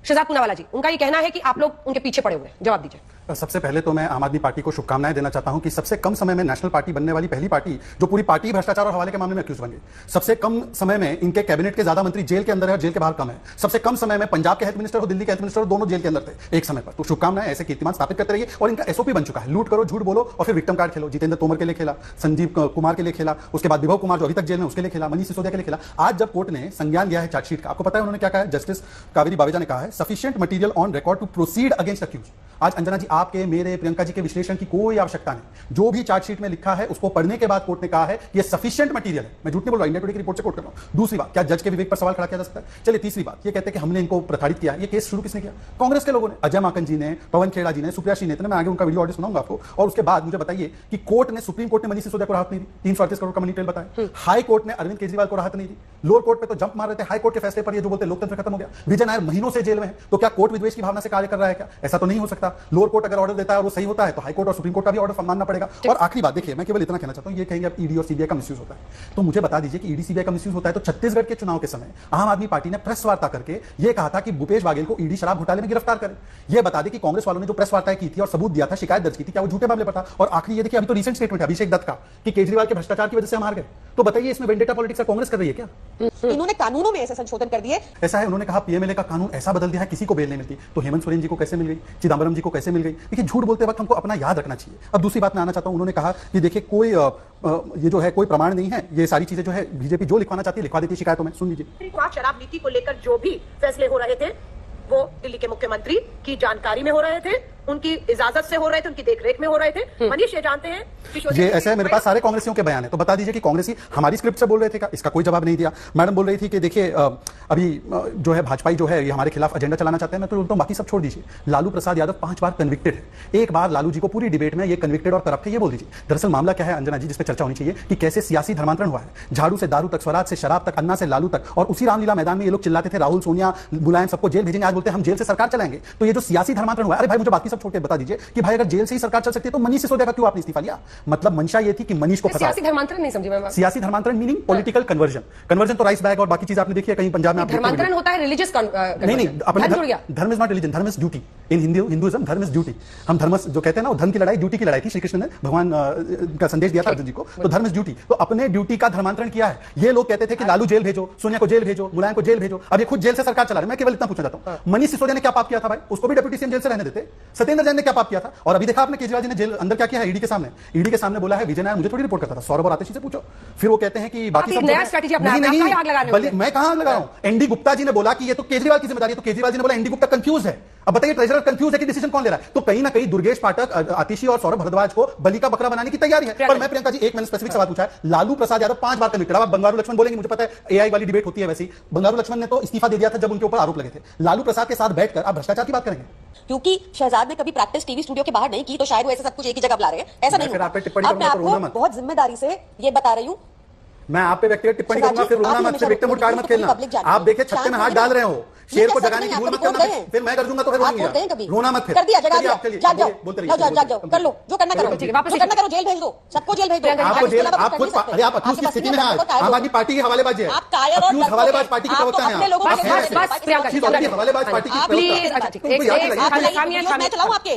शहजाद पूनावाला जी, उनका ये कहना है कि आप लोग उनके पीछे पड़े हुए हैं, जवाब दीजिए। सबसे पहले तो मैं आम आदमी पार्टी को शुभकामनाएं देना चाहता हूं कि सबसे कम समय में नेशनल पार्टी बनने वाली पहली पार्टी जो पूरी पार्टी भ्रष्टाचार और हवाले के मामले में अक्यूज बन गई। सबसे कम समय में इनके कैबिनेट के ज्यादा मंत्री जेल के अंदर है और जेल के बाहर कम है। सबसे कम समय में पंजाब के हेल्थ मिनिस्टर और दिल्ली के हेल्थ मिनिस्टर दोनों जेल के अंदर थे एक समय पर। तो शुभकामनाएं, ऐसे कीर्तिमान स्थापित करते रहिए। और इनका एसओपी बन चुका है, लूट करो, झूठ बोलो और फिर विक्टिम कार्ड खेलो। जितेंद्र तोमर के लिए खेला, संजीव कुमार के लिए खेला, उसके बाद विभव कुमार जो अभी तक जेल में उसके लिए खेला, मनीष सिसोदिया के लिए खेला। आज जब कोर्ट ने संज्ञान लिया है चार्जशीट का, आपको पता है उन्होंने क्या कहा है? जस्टिस कावेरी बावेजा ने कहा है sufficient material on record to proceed against accuse. आज अंजना जी, आपके, मेरे, प्रियंका जी के विश्लेषण की कोई आवश्यकता नहीं। जो भी चार्जशीट में लिखा है उसको पढ़ने के बाद कोर्ट ने कहा है ये सफिशिएंट मटेरियल है। मैं झूठ नहीं बोल रहा, इंडिया टुडे की रिपोर्ट से कोट कर रहा हूं। दूसरी बात, क्या जज के विवेक पर सवाल खड़ा किया जा सकता है? चलिए तीसरी बात, ये कहते हैं कि हमने इनको प्रताड़ित किया। ये केस शुरू किसने किया? कांग्रेस के लोगों ने। अजय माकन जी ने, पवन खेड़ा जी ने, सुप्रिया श्रीनेत ने। मैं आगे उनका वीडियो ऑडियो सुनाऊंगा आपको। और उसके बाद मुझे बताइए कि कोर्ट ने, सुप्रीम कोर्ट ने मनीष सिसोदिया को राहत नहीं दी, 338 करोड़ का मनी ट्रेल बताया। हाई कोर्ट ने अरविंद केजरीवाल को राहत नहीं दी। लोअर कोर्ट पे तो जंप मार रहे थे, हाई कोर्ट के फैसले पर ये जो बोलते लोकतंत्र खत्म हो गया। विजय नायर महीनों से जेल में है, तो क्या कोर्ट विद्वेष की भावना से कार्य कर रहा है क्या? ऐसा तो नहीं हो सकता। लोअर कोर्ट अगर ऑर्डर देता है और वो सही होता है तो हाई कोर्ट और सुप्रीम कोर्ट का भी ऑर्डर मानना पड़ेगा। और आखिरी बात देखिए, मैं केवल इतना कहना चाहता हूं, ये कहेंगे अब ईडी और सीबीआई का मिसयूज होता है, तो मुझे बता दीजिए कि ईडी सीबीआई का मिसयूज होता है तो छत्तीसगढ़ के चुनाव के समय आम आदमी पार्टी ने प्रेस वार्ता करके ये कहा था कि भूपेश बाघेल को ईडी शराब घोटाले में गिरफ्तार करे। ये बता दें कि कांग्रेस वालों ने जो प्रेस वार्ता की थी और सबूत दिया था, शिकायत दर्ज की थी, क्या वो झूठे मामले पर था? और आखिरी ये देखिए, अभी तो रीसेंट स्टेटमेंट है अभिषेक दत्त का कि केजरीवाल के भ्रष्टाचार की वजह से हम हार गए। तो बताइए, इसमें वेंडेटा पॉलिटिक्स कांग्रेस कर रही है क्या? इन्होंने कानूनों में ऐसे संशोधन कर दिए। ऐसा है, उन्होंने कहा पीएमएलए का कानून ऐसा बदल दिया है किसी को बेल नहीं मिलती। तो हेमंत सोरेन जी को कैसे मिल गई? चिदंबरम जी को कैसे मिल गई? देखिए, झूठ बोलते वक्त हमको अपना याद रखना चाहिए। अब दूसरी बात मैं आना चाहता हूं, उन्होंने कहा कि देखिए कोई ये जो है कोई प्रमाण नहीं है, ये सारी चीजें जो है बीजेपी जो लिखवाना चाहती है लिखवा देती है शिकायतों में। सुन लीजिए, शराब नीति को लेकर जो भी फैसले हो रहे थे वो दिल्ली के मुख्यमंत्री की जानकारी में हो रहे थे, उनकी इजाजत से हो रहे थे, उनकी देखरेख में हो रहे थे। मनीष ये जानते हैं ये ऐसा है, मेरे पास सारे कांग्रेसियों के बयान है, तो बता दीजिए कि कांग्रेसी हमारी स्क्रिप्ट से बोल रहे थे क्या? इसका कोई जवाब नहीं दिया। मैडम बोल रही थी कि देखिए अभी जो है भाजपाई जो है ये हमारे खिलाफ एजेंडा चलाना चाहते हैं। मैं तो बोलता हूं बाकी सब छोड़ दीजिए। लालू प्रसाद यादव 5 बार कन्विक्टेड है। एक बार लालू जी को पूरी डिबेट में ये कन्विक्टेड और करप्ट है ये बोल दीजिए। दरअसल मामला क्या है अंजना जी, जिसपे चर्चा होनी चाहिए कि कैसे सियासी धर्मांतरण हुआ है। झाड़ू से दारू तक, स्वराज से शराब तक, अन्ना से लालू तक। और उसी रामलीला मैदान में ये लोग चिल्लाते थे राहुल, सोनिया, मुलायम सबको जेल भेजेंगे, आज बोलते हैं हम जेल से सरकार चलाएंगे। तो ये जो सियासी धर्मांतरण हुआ है, अरे भाई मुझे बाकी सब छोड़ के बता दीजिए कि भाई अगर जेल से ही सरकार चल सकती है तो मनीष सिसोदिया का क्यों आपने इस्तीफा लिया? मतलब मंशा ये थी कि मनीष को फंसा। सियासी धर्मांतरण नहीं समझी मैं। सियासी धर्मांतरण मीनिंग पॉलिटिकल कन्वर्जन। कन्वर्जन तो राइस बैग और बाकी चीज आपने देखी है कहीं पंजाब में। आप धर्मांतरण होता है रिलीजियस नहीं, अपने धर्म इज नॉट रिलीजन, धर्म इज ड्यूटी। इन हिंदुइज्म धर्म इज ड्यूटी। हम धर्म जो कहते हैं ना, धर्म की लड़ाई ड्यूटी की लड़ाई थी। श्री कृष्ण ने भगवान का संदेश दिया था अर्जुन जी को, तो धर्म इज ड्यूटी। तो अपने ड्यूटी का धर्मांतरण किया है। ये लोग कहते थे कि लालू जेल भेजो, सोनिया को जेल भेजो, मुलायम को जेल भेजो। अब ये खुद जेल से सरकार चला रहे। मैं केवल इतना पूछना चाहता हूं, मनीष सिसोदिया ने क्या पाप किया था भाई? उसको भी डिप्टी सीएम जेल से रहने देते। सत्येंद्र जैन ने क्या पाप किया था? और अभी देखा आपने केजरीवाल जी ने जेल अंदर क्या किया है ईडी के सामने। ईडी के सामने बोला है विजय नायर मुझे थोड़ी रिपोर्ट करता था, सौरभ और आतिशी से पूछो। फिर वो कहते हैं कि बाकी सब नया स्ट्रेटजी अपना नहीं, मैं कहां आग लगा रहा हूं? एनडी गुप्ता जी ने बोला कि ये तो केजरीवाल की जिम्मेदारी है, तो केजरीवाल जी ने बोला एनडी गुप्ता कंफ्यूज है। अब बताइए ट्रेजरर कंफ्यूज है कि डिसीजन कौन ले रहा है? तो कहीं ना कहीं दुर्गेश पाठक, आतिशी और सौरभ भारद्वाज को बलि का बकरा बनाने की तैयारी है। पर मैं प्रियंका जी, एक मैंने स्पेसिफिक सवाल पूछा है। लालू प्रसाद यादव 5 बार कन्विक्टेड। अब बंगारू लक्ष्मण बोलेंगे, मुझे पता है एआई वाली डिबेट होती है वैसी। बंगारू लक्ष्मण ने तो इस्तीफा दे दिया था जब उनके ऊपर आरोप लगे थे। लालू प्रसाद के साथ बैठकर आप भ्रष्टाचार की बात करेंगे? क्योंकि शहजाद ने कभी प्रैक्टिस टीवी स्टूडियो के बाहर नहीं की, तो शायद वो ऐसे सब कुछ एक ही जगह बुला रहे हैं। ऐसा नहीं होगा। अब मैं आपको बहुत जिम्मेदारी से ये बता रही हूँ, मैं आप पे व्यक्तिगत टिप्पणी करूंगा, फिर रोना मत, फिर विक्टिमहुड कार्ड मत खेलना। आप देखिए छत्ते में हाथ डाल रहे हो, शेर को जगाने की भूल मत करना, फिर मैं कर दूंगा तो फिर रोना मत। फिर कर दिया, जगा दिया, जाग जाओ, कर लो जो करना करो, जो करना करो, जेल भेज दो, सबको जेल भेज दो। आपको जेल, आप खुद, अरे आप अक्यूज की स्थिति में हैं। आम आदमी पार्टी की हवालेबाजी है, अक्यूज हवालेबाज पार्टी की प्रवक्ता हैं। हवालेबाज पार्टी की मैं चलाऊं आपके,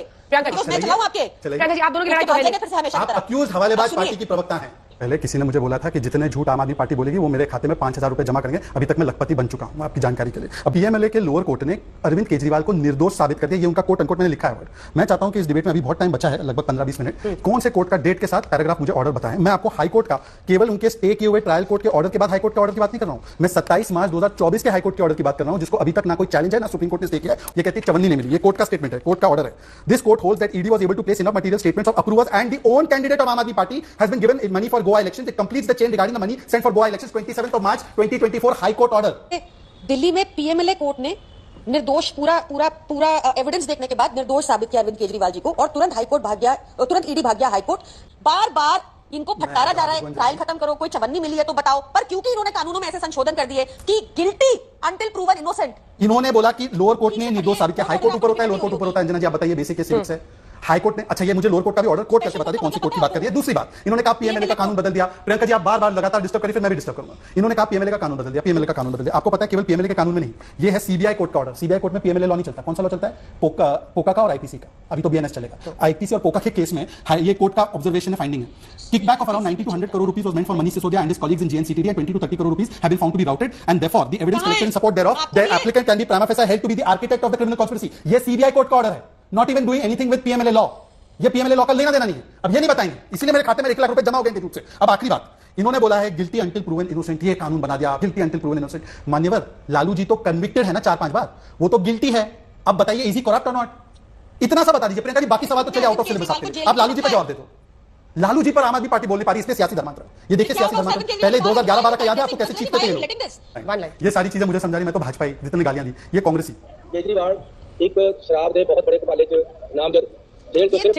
प्रियंका जी आप दोनों की लड़ाई तो है नहीं। आप अक्यूज हवालेबाज पार्टी की प्रवक्ता हैं। पहले किसी ने मुझे बोला था कि जितने झूठ आम आदमी पार्टी बोलेगी वो मेरे खाते में 5000 रुपए जमा करेंगे। अभी तक मैं लखपति बन चुका हूं, आपकी जानकारी के लिए। अब पीएमएलए के लोअर कोर्ट ने अरविंद केजरीवाल को निर्दोष साबित कर दिया। ये उनका कोर्ट अनकोट मैंने लिखा है वर्ड। मैं चाहता हूं कि इस डिबेट में अभी बहुत टाइम बचा है, लगभग 15-20 मिनट। कौन से कोर्ट का डेट के साथ पैराग्राफ मुझे ऑर्डर बताएं। मैं आपको हाई कोर्ट का, केवल उनके स्टे किए हुए ट्रायल कोर्ट के ऑर्डर के बाद हाई कोर्ट के ऑर्डर की बात नहीं कर रहा हूं। मैं 27 मार्च 2024 के हाई कोर्ट के ऑर्डर की बात कर रहा हूं, जिसको अभी तक ना कोई चैलेंज है ना सुप्रीम कोर्ट ने स्टे किया है। ये कहती है चवन्नी नहीं मिली। ये कोर्ट का स्टेटमेंट है, कोर्ट का ऑर्डर है। This court holds that ED was able to place enough material statements of approvers and the own candidate of Aam Aadmi Party has been given money for Goa elections. It completes the chain regarding the money sent for Goa elections 27th of March 2024 High Court order। Delhi में PMLA court ने निर्दोष पूरा evidence देखने के बाद निर्दोष साबित किया अरविंद केजरीवाल जी को, और तुरंत हाई कोर्ट भाग गया, तुरंत ईडी भाग गया हाई कोर्ट। बार इनको फटकारा जा रहा है, ट्रायल खत्म करो, कोई चवन्नी मिली है तो बताओ। पर क्योंकि इन्होंने कानूनों में ऐसे संशोधन कर दिए कि गिल्टी अंटिल प्रूवन इनोसेंट। इन्होंने बोला कि लोअर कोर्ट ने निर्दोष साबित किया, हाई कोर्ट ऊपर होता है, लोअर कोर्ट ऊपर होता है। अंजना जी आप बताइए, बेसिक सिविक्स है। हाईकोर्ट ने, अच्छा ये मुझे लोअर कोर्ट का भी ऑर्डर कोर्ट कैसे बता दे कौन सी कोर्ट की बात कर रही है। दूसरी बात, इन्होंने कहा पीएमएलए का कानून बदल दिया। प्रियंका जी आप बार बार लगातार डिस्टर्ब करिए, फिर मैं भी डिस्टर्ब करूंगा। इन्होंने कहा पीएमएलए का कानून बदल दिया, पीएमएलए का कानून बदल दिया। आपको पता है केवल पीएमएलए के कानून में नहीं, ये है सीबीआई कोर्ट का ऑर्डर। सीबीआई कोर्ट में पीएमएलए लॉ नहीं चलता। कौन सा लॉ चलता है? पोका का और आईपीसी का। अभी तो बीएनएस चलेगा। आईपीसी और पोका के केस में ये कोर्ट का ऑब्जर्वेशन है, फाइंडिंग है। Kickback of around 90 to 100 crore rupees was meant for Manish Sisodia and his colleagues in JNCTD, and 20 to 30 crore rupees have been found to be routed, and therefore the evidence collected in support thereof, the applicant can be prima facie held to be the architect of the criminal conspiracy. ये CBI court का order है, not even doing anything with PMLA law. ये PMLA law का लेना देना नहीं है। अब ये नहीं बताएंगे, इसीलिए मेरे खाते में 1 लाख रुपए जमा हो गए इनके रूप से। अब आखिरी बात, इन्होंने बोला है गिल्टी अंटिल प्रूवन इनोसेंट, ये कानून बना दिया, गिल्टी अंटिल प्रूवन इनोसेंट। मान्यवर लालू जी तो कन्विक्टेड है ना 4-5 बार, वो तो गिल्टी है। अब बताइए इज ही करप्ट और नॉट? इतना सा बता दीजिए। प्रियंका जी बाकी सवाल तो चले आउट ऑफ सिलेबस आपके लिए, आप लालू जी पर जवाब दे दो। लालू जी पर आम आदमी पार्टी बोल नहीं पा रही, इसलिए सियासी धर्मांतर। ये देखिए सियासी धर्मांतर पहले 2011-12 का याद है आपको, कैसे चीखते थे लोग। ये सारी चीजें मुझे समझा रही, मैं तो भाजपा ही, जितनी गालियां दी ये कांग्रेसी। केजरीवाल एक शराब दे बहुत बड़े कॉलेज नामजद जेल तो सिर्फ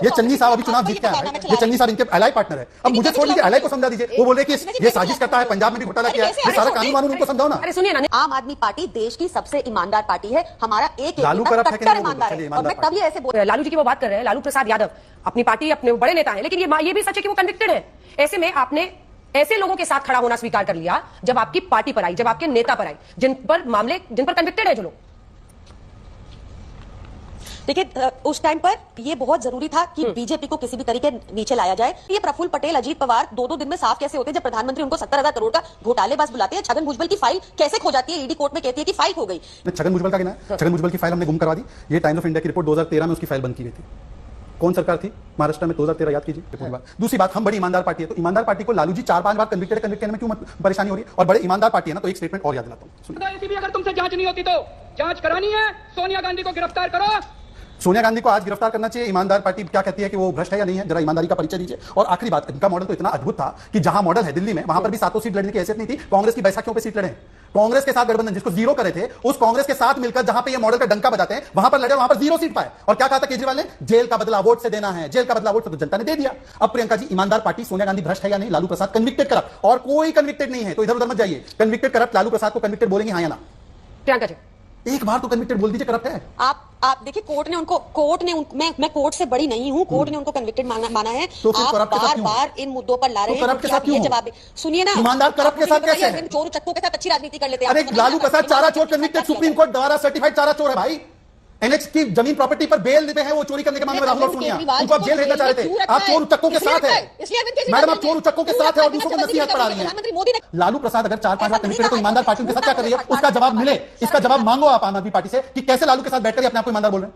ये चन्नी साहब अभी चुनाव जीत के आए हैं, ये चन्नी साहब इनके एलाई पार्टनर है। अब मुझे छोड़ दीजिए, एलाई को समझा दीजिए। वो बोल रहे कि ये साजिश करता है, पंजाब में भी घोटाला किया है, ये सारा कानून वानून उनको समझाओ ना। अरे सुनिए ना, आम आदमी पार्टी देश की सबसे ईमानदार पार्टी है। हमारा एक लालू नेता करप्ट है कि नहीं, वो ईमानदार चलिए है, और मैं ईमानदार तभी ऐसे बोल लालू जी की वो बात कर रहे हैं, लालू प्रसाद यादव अपनी पार्टी अपने बड़े नेता हैं, लेकिन ये भी सच है कि वो कन्विक्टेड है। ऐसे में आपने ऐसे लोगों के साथ खड़ा होना स्वीकार कर लिया जब आपकी पार्टी पर आई, जब आपके नेता पर आई, जिन पर कन्विक्टेड है जो लोग। देखिए उस टाइम पर ये बहुत जरूरी था कि बीजेपी को किसी भी तरीके नीचे लाया जाए। ये प्रफुल्ल पटेल, अजीत पवार 2-2 दिन में साफ कैसे होते हैं जब प्रधानमंत्री उनको 70,000 करोड़ का घोटालेबाज बुलाते हैं। छगन भुजबल की फाइल कैसे खो जाती है, ईडी कोर्ट में कहती है कि फाइल खो गई। छगन भुजबल का कहना है, छगन भुजबल की फाइल हमने गुम करवा दी। ये टाइम्स ऑफ इंडिया की रिपोर्ट 2013 में उसकी फाइल बंद की गई थी। कौन सरकार थी महाराष्ट्र में 2013, याद कीजिए। दूसरी बात, हम बड़ी ईमानदार पार्टी है, तो ईमानदार पार्टी को लालू जी 4-5 बार कन्विक्टेड में क्यों परेशानी हो रही है? और बड़े ईमानदार पार्टी है ना, तो एक स्टेटमेंट और याद दिलाता हूं। अगर तुमसे जांच नहीं होती तो जांच करानी है, सोनिया गांधी को गिरफ्तार करो। सोनिया गांधी को आज गिरफ्तार करना चाहिए। ईमानदार पार्टी क्या कहती है कि वो भ्रष्ट है या नहीं है? जरा ईमानदारी का परिचय दीजिए। और आखिरी बात, इनका मॉडल तो इतना अद्भुत था कि जहां मॉडल है दिल्ली में, वहां पर भी 7 सीट लड़ने की हैसियत नहीं थी। कांग्रेस की बैसाखियों पे सीट लड़े, कांग्रेस के साथ गठबंधन जिसको 0 करे थे, उस कांग्रेस के साथ मिलकर जहां पे ये मॉडल का डंका बजाते हैं, वहां पर लड़े, वहां पर 0 सीट पाए। और क्या कहा था केजरीवाल ने? जेल का बदला वोट से देना है, जेल का बदला वोट से, तो जनता ने दे दिया। अब प्रियंका जी, ईमानदार पार्टी, सोनिया गांधी भ्रष्ट है या नहीं? लालू प्रसाद कन्विक्टेड करप्ट, और कोई कन्विक्टेड नहीं है, तो इधर उधर मत जाइए। कन्विक्टेड करप्ट लालू प्रसाद को कन्विक्टेड बोलेंगे हाँ या ना? प्रियंका जी एक बार तो कन्विक्टेड बोल दीजिए करप्ट है। आप देखिए, मैं कोर्ट से बड़ी नहीं हूं, कोर्ट ने उनको कन्विक्टेड माना है। तो फिर आप करप्ट के साथ क्यों? बार इन मुद्दों पर ला रहे हैं, करप्ट के साथ क्यों? जवाब सुनिए ना। ईमानदार करप्ट के साथ कैसे है? चोर चक्कों के साथ अच्छी राजनीति कर लेते हैं। अरे लालू प्रसाद चारा चोर कन्विक्टेड, सुप्रीम कोर्ट द्वारा सर्टिफाइड चारा चोर है भाई। एनएच की जमीन प्रॉपर्टी पर बेल पे है वो, चोरी करने के मामले में राहुल और सोनिया, उनको आप जेल भेजना चाह रहे थे। आप चोर उचक्कों के साथ है मैडम, आप चोर उचक्कों के साथ है और दूसरों को नसीहत पढ़ा रही है। लालू प्रसाद अगर 4-5 बार कन्विक्टेड है तो ईमानदार पार्टी के साथ क्या कर रही है? उसका जवाब मिले, इसका जवाब मांगो आप आम आदमी पार्टी से कि कैसे लालू के साथ बैठकर अपने आप को ईमानदार बोल रहे हैं।